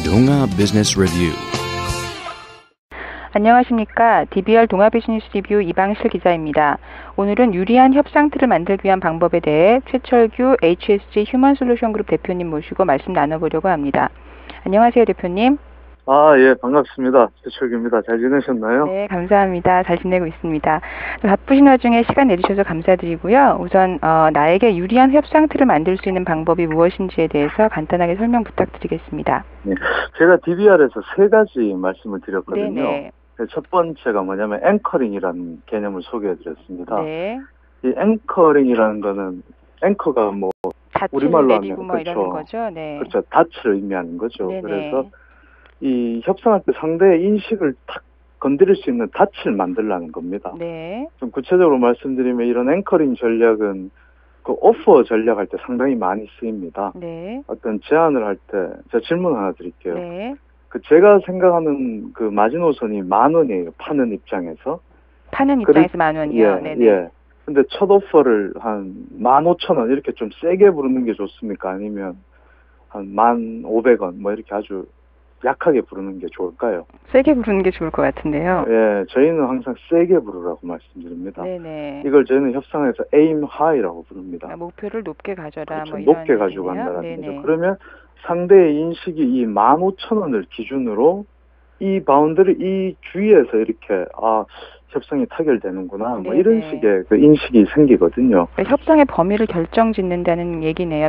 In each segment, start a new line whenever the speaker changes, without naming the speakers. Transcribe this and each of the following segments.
동아 비즈니스 리뷰.
안녕하십니까. DBR 동아 비즈니스 리뷰 이방실 기자입니다. 오늘은 유리한 협상 틀을 만들기 위한 방법에 대해 최철규 HSG 휴먼솔루션 그룹 대표님 모시고 말씀 나눠보려고 합니다. 안녕하세요, 대표님.
예, 반갑습니다. 최철규입니다. 잘 지내셨나요?
네, 감사합니다. 잘 지내고 있습니다. 바쁘신 와중에 시간 내주셔서 감사드리고요. 우선 나에게 유리한 협상 틀을 만들 수 있는 방법이 무엇인지에 대해서 간단하게 설명 부탁드리겠습니다.
네, 제가 DBR에서 세 가지 말씀을 드렸거든요.
네네.
첫 번째가 뭐냐면 앵커링이라는 개념을 소개해드렸습니다.
네.
이 앵커링이라는 거는 앵커가 뭐 우리말로 하면
내리고 뭐 이러는 거죠. 네.
그렇죠. 닻을 의미하는 거죠.
네네.
그래서 이 협상할 때 상대의 인식을 탁 건드릴 수 있는 닻을 만들라는 겁니다.
네.
좀 구체적으로 말씀드리면 이런 앵커링 전략은 그 오퍼 전략할 때 상당히 많이 쓰입니다.
네.
어떤 제안을 할 때 제가 질문 하나 드릴게요.
네.
그 제가 생각하는 그 마지노선이 10,000원이에요. 파는 입장에서.
파는 입장에서 10,000원이요?
예,
네네.
예. 근데 첫 오퍼를 한 15,000원 이렇게 좀 세게 부르는 게 좋습니까? 아니면 한 1,500원 뭐 이렇게 아주 약하게 부르는 게 좋을까요?
세게 부르는 게 좋을 것 같은데요.
예, 저희는 항상 세게 부르라고 말씀드립니다.
네네.
이걸 저희는 협상에서 aim high라고 부릅니다.
목표를 높게 가져라.
그렇죠.
뭐 이런
높게 가지고
얘기네요.
간다는
네네.
거죠. 그러면 상대의 인식이 이 15,000원을 기준으로 이 바운드리, 이 주위에서 이렇게, 협상이 타결되는구나. 뭐
네네.
이런 식의 그 인식이 생기거든요.
그러니까 협상의 범위를 결정짓는다는 얘기네요.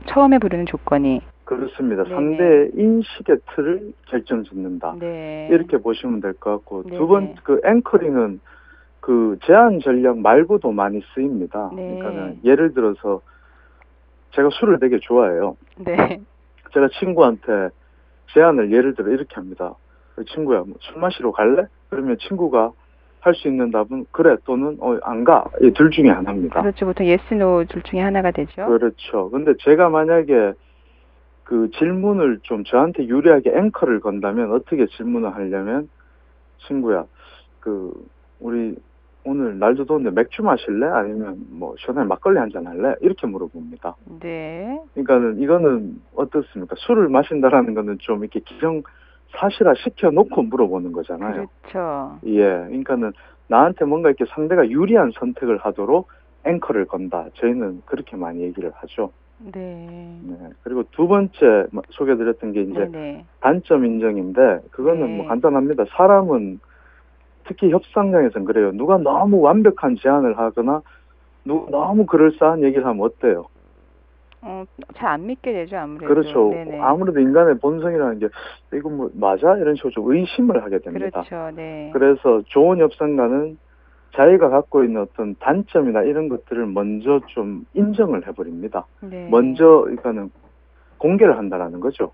처음에 부르는 조건이.
그렇습니다.
네네.
상대의 인식의 틀을 결정짓는다.
네.
이렇게 보시면 될 것 같고,
네네.
두 번, 그 앵커링은 그 제한 전략 말고도 많이 쓰입니다.
네.
그러니까는 예를 들어서 제가 술을 되게 좋아해요.
네.
제가 친구한테 제안을 예를 들어 이렇게 합니다. 친구야, 뭐 술 마시러 갈래? 그러면 친구가 할 수 있는 답은 그래 또는 안 가. 이 둘 중에 하나입니다.
그렇죠. 보통 yes, no 둘 중에 하나가 되죠.
그렇죠. 근데 제가 만약에 그 질문을 좀 저한테 유리하게 앵커를 건다면 어떻게 질문을 하려면 친구야, 우리 오늘 날도 더운데 맥주 마실래? 아니면 뭐 시원하게 막걸리 한잔 할래? 이렇게 물어봅니다.
네.
그러니까는 이거는 어떻습니까? 술을 마신다라는 거는 좀 이렇게 사실화 시켜놓고 물어보는 거잖아요.
그렇죠.
예, 그러니까는 나한테 뭔가 이렇게 상대가 유리한 선택을 하도록 앵커를 건다. 저희는 그렇게 많이 얘기를 하죠.
네.
네. 그리고 두 번째 소개드렸던 게 이제
네네.
단점 인정인데 그거는
네.
뭐 간단합니다. 사람은 특히 협상장에서는 그래요. 누가 너무 완벽한 제안을 하거나 누가 너무 그럴싸한 얘기를 하면 어때요?
잘 안 믿게 되죠, 아무래도.
그렇죠.
네네.
아무래도 인간의 본성이라는 게 이거 뭐 맞아? 이런 식으로 좀 의심을 하게 됩니다.
그렇죠. 네.
그래서 좋은 협상가는 자기가 갖고 있는 어떤 단점이나 이런 것들을 먼저 좀 인정을 해버립니다.
네.
먼저 그러니까는 공개를 한다라는 거죠.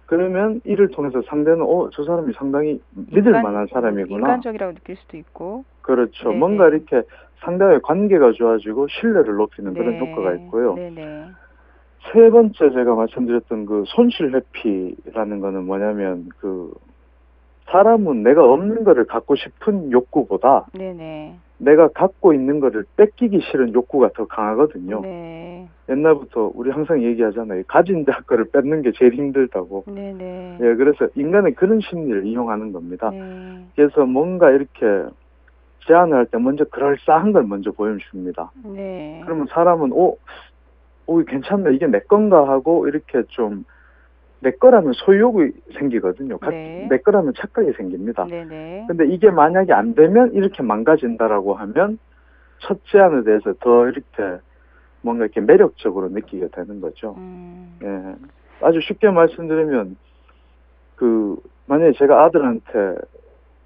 그러면 이를 통해서 상대는 저 사람이 상당히 믿을 만한 사람이구나.
인간적이라고 느낄 수도 있고.
그렇죠.
네네.
뭔가 이렇게 상대와의 관계가 좋아지고 신뢰를 높이는
네.
그런 효과가 있고요.
네네.
세 번째 제가 말씀드렸던 그 손실 회피라는 거는 뭐냐면 사람은 내가 없는 거를 갖고 싶은 욕구보다
네네.
내가 갖고 있는 거를 뺏기기 싫은 욕구가 더 강하거든요.
네.
옛날부터 우리 항상 얘기하잖아요. 가진 자 거를 뺏는 게 제일 힘들다고.
네네.
예, 그래서 인간의 그런 심리를 이용하는 겁니다.
네.
그래서 뭔가 이렇게 제안을 할 때 먼저 그럴싸한 걸 먼저 보여줍니다.
네.
그러면 사람은 괜찮네. 이게 내 건가 하고 이렇게 좀 내 거라면 소유욕이 생기거든요.
네.
내 거라면 착각이 생깁니다.
네네.
근데 이게 만약에 안 되면 이렇게 망가진다라고 하면 첫 제안에 대해서 더 이렇게 뭔가 이렇게 매력적으로 느끼게 되는 거죠. 예. 아주 쉽게 말씀드리면 만약에 제가 아들한테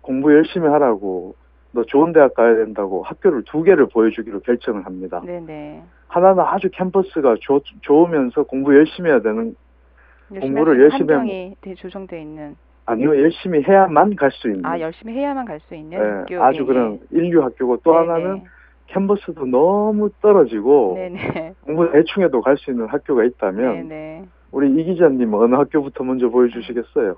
공부 열심히 하라고 너 좋은 대학 가야 된다고 학교를 2개를 보여주기로 결정을 합니다.
네네.
하나는 아주 캠퍼스가 좋으면서 공부 열심히 해야 되는 공부를 열심히
환경이 조성되어 있는.
아니요, 열심히 해야만 갈 수 있는.
열심히 해야만 갈 수 있는
네,
학교.
아주 그런 인류 학교고 또
네네.
하나는 캠퍼스도 너무 떨어지고
네네.
공부 대충 해도 갈 수 있는 학교가 있다면
네네.
우리 이 기자님 어느 학교부터 먼저 보여주시겠어요?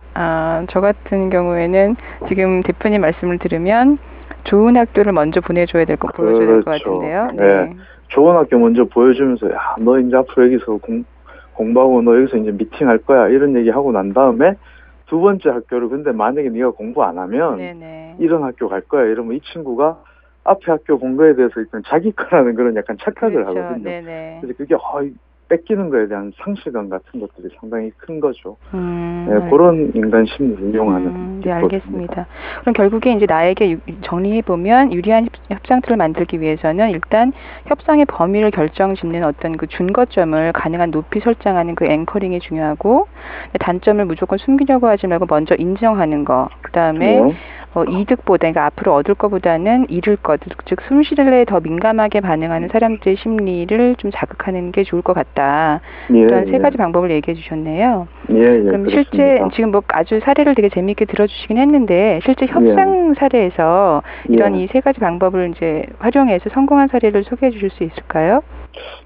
저 같은 경우에는 지금 대표님 말씀을 들으면 좋은 학교를 먼저 보여줘야 될 것
그렇죠.
같은데요.
네. 좋은 학교 먼저 보여주면서 너 이제 앞으로 여기서 공부하고 너 여기서 이제 미팅할 거야 이런 얘기 하고 난 다음에 두 번째 학교를 근데 만약에 네가 공부 안 하면
네네.
이런 학교 갈 거야 이러면 이 친구가 앞에 학교 본 거에 대해서 일단 자기 거라는 그런 약간 착각을
그렇죠.
하거든요.
네네.
그래서 그게 뺏기는 거에 대한 상실감 같은 것들이 상당히 큰 거죠. 네, 그런 인간 심리를 이용하는
네, 알겠습니다. 그럼 결국에 이제 나에게 정리해보면 유리한 협상틀을 만들기 위해서는 일단 협상의 범위를 결정짓는 어떤 그 준거점을 가능한 높이 설정하는 그 앵커링이 중요하고 단점을 무조건 숨기려고 하지 말고 먼저 인정하는 거. 그 다음에 이득보다, 그러니까 앞으로 얻을 것보다는 잃을 것, 즉 손실에 더 민감하게 반응하는 사람들의 심리를 좀 자극하는 게 좋을 것 같다. 이런 세 가지 방법을 얘기해 주셨네요. 그럼
그렇습니다.
실제 지금 뭐 아주 사례를 되게 재미있게 들어주시긴 했는데 실제 협상 사례에서 이런 이 세 가지 방법을 이제 활용해서 성공한 사례를 소개해 주실 수 있을까요?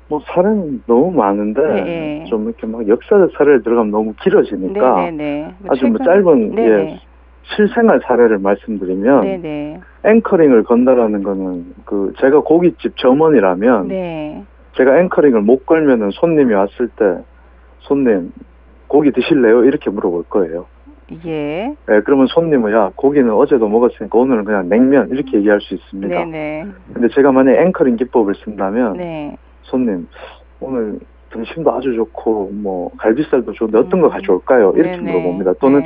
뭐 사례는 너무 많은데 좀 이렇게 막 역사적 사례를 들어가면 너무 길어지니까 아주 뭐 짧은 실생활 사례를 말씀드리면 앵커링을 건다라는 거는 그 제가 고깃집 점원이라면 제가 앵커링을 못 걸면은 손님이 왔을 때 손님 고기 드실래요? 이렇게 물어볼 거예요. 네, 그러면 손님은 야 고기는 어제도 먹었으니까 오늘은 그냥 냉면 이렇게 얘기할 수 있습니다. 근데 제가 만약에 앵커링 기법을 쓴다면 손님 오늘 등심도 아주 좋고 뭐 갈비살도 좋은데 어떤 거 가져올까요? 이렇게 물어봅니다. 또는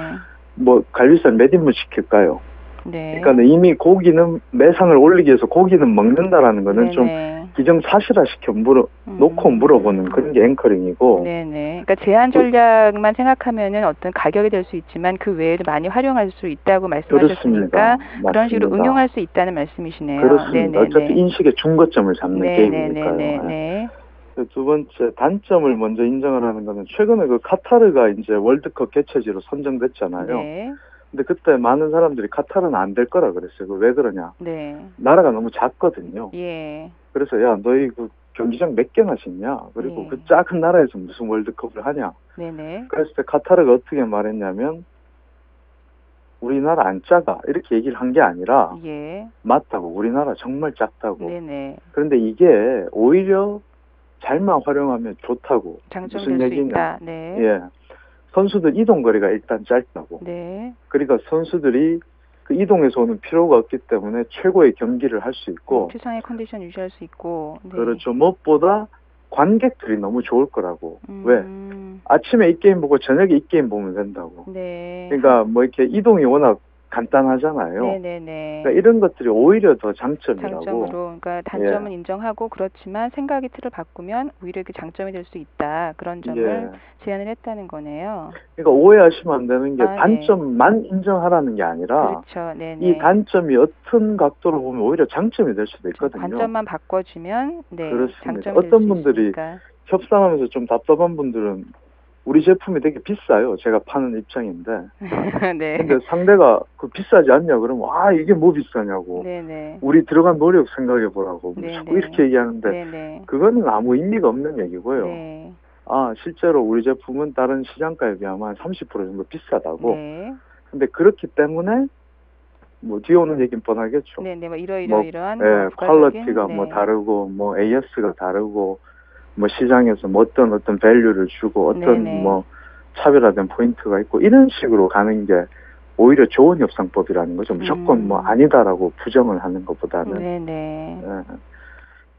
뭐 갈비살 몇 인분 시킬까요? 그러니까 이미 고기는 매상을 올리기 위해서 고기는 먹는다라는 거는 좀 기정사실화 시켜 놓고 물어보는 그런 게 앵커링이고.
그러니까 제한 전략만 생각하면은 어떤 가격이 될 수 있지만 그 외에도 많이 활용할 수 있다고 말씀하셨으니까 그런 식으로 응용할 수 있다는 말씀이시네요.
그렇습니다. 어차피 인식의 중거점을 잡는 게임이니까요. 두 번째 단점을 먼저 인정을 하는 거는 최근에 그 카타르가 이제 월드컵 개최지로 선정됐잖아요. 근데 그때 많은 사람들이 카타르는 안 될 거라 그랬어요. 왜 그러냐? 나라가 너무 작거든요. 그래서 야 너희 그 경기장 몇 개나 짓냐? 그리고 그 작은 나라에서 무슨 월드컵을 하냐? 그랬을 때 카타르가 어떻게 말했냐면 우리나라 안 작아 이렇게 얘기를 한 게 아니라 맞다고 우리나라 정말 작다고. 그런데 이게 오히려 잘만 활용하면 좋다고. 무슨 얘기냐? 선수들 이동 거리가 일단 짧다고. 그러니까 선수들이 그 이동해서 오는 피로가 없기 때문에 최고의 경기를 할 수 있고
최상의 컨디션 유지할 수 있고.
그렇죠. 무엇보다 관객들이 너무 좋을 거라고. 왜? 아침에 이 게임 보고 저녁에 이 게임 보면 된다고. 그러니까 뭐 이렇게 이동이 워낙 간단하잖아요. 그러니까 이런 것들이 오히려 더 장점이라고.
그러니까 단점은 인정하고 그렇지만 생각의 틀을 바꾸면 오히려 이게 장점이 될 수 있다. 그런 점을 제안을 했다는 거네요.
그러니까 오해하시면 안 되는 게 단점만 인정하라는 게 아니라 이 단점이 어떤 각도로 보면 오히려 장점이 될 수도 있거든요.
관점만 바꿔주면
그렇습니다. 어떤 분들이 협상하면서 좀 답답한 분들은 우리 제품이 되게 비싸요. 제가 파는 입장인데. 근데 상대가 그 비싸지 않냐 그러면 이게 뭐 비싸냐고. 우리 들어간 노력 생각해 보라고. 자꾸 이렇게 얘기하는데 그거는 아무 의미가 없는 얘기고요. 실제로 우리 제품은 다른 시장가에 비하면 한 30% 정도 비싸다고. 근데 그렇기 때문에 뭐 뒤에 오는 얘기는 뻔하겠죠.
뭐 이러이러한
퀄리티가 뭐 다르고 뭐 AS가 다르고 뭐 시장에서 뭐 어떤 밸류를 주고 어떤 뭐 차별화된 포인트가 있고 이런 식으로 가는 게 오히려 좋은 협상법이라는 거죠. 무조건 뭐 아니다라고 부정을 하는 것보다는.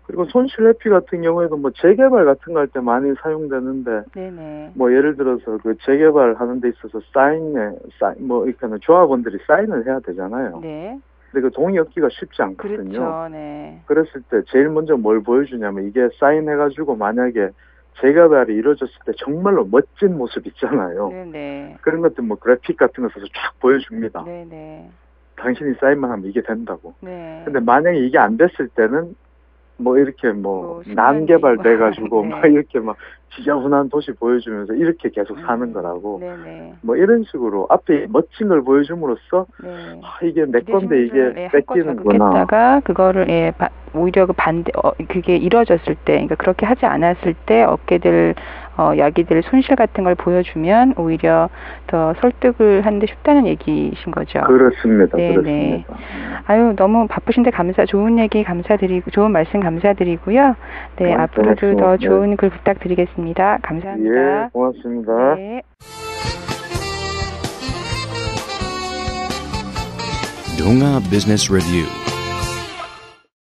그리고 손실 회피 같은 경우에도 뭐 재개발 같은 거 할 때 많이 사용되는데 뭐 예를 들어서 그 재개발 하는 데 있어서 뭐 이렇게 조합원들이 사인을 해야 되잖아요. 근데 그 동의 얻기가 쉽지 않거든요. 그랬을 때 제일 먼저 뭘 보여주냐면 이게 사인해가지고 만약에 재개발이 이루어졌을 때 정말로 멋진 모습 있잖아요. 그런 것들 뭐 그래픽 같은 거 써서 쫙 보여줍니다. 당신이 사인만 하면 이게 된다고. 근데 만약에 이게 안 됐을 때는 뭐 이렇게 뭐 난개발 돼가지고 막 이렇게 막 지저분한 도시 보여주면서 이렇게 계속 사는 거라고. 뭐 이런 식으로 앞에 멋진 걸 보여줌으로써 이게 내 건데 이게 뺏기는구나.
했다가 그거를 오히려 그 반대 그게 이루어졌을 때, 그러니까 그렇게 하지 않았을 때 얻게 될 야기들 손실 같은 걸 보여주면 오히려 더 설득을 하는데 쉽다는 얘기이신 거죠.
그렇습니다.
네네.
그렇습니다.
아유, 너무 바쁘신데 좋은 얘기 감사드리고, 좋은 말씀 감사드리고요. 네, 앞으로도 더 좋은 글 부탁드리겠습니다. 감사합니다.
예, 고맙습니다.
네.
Donga Business Review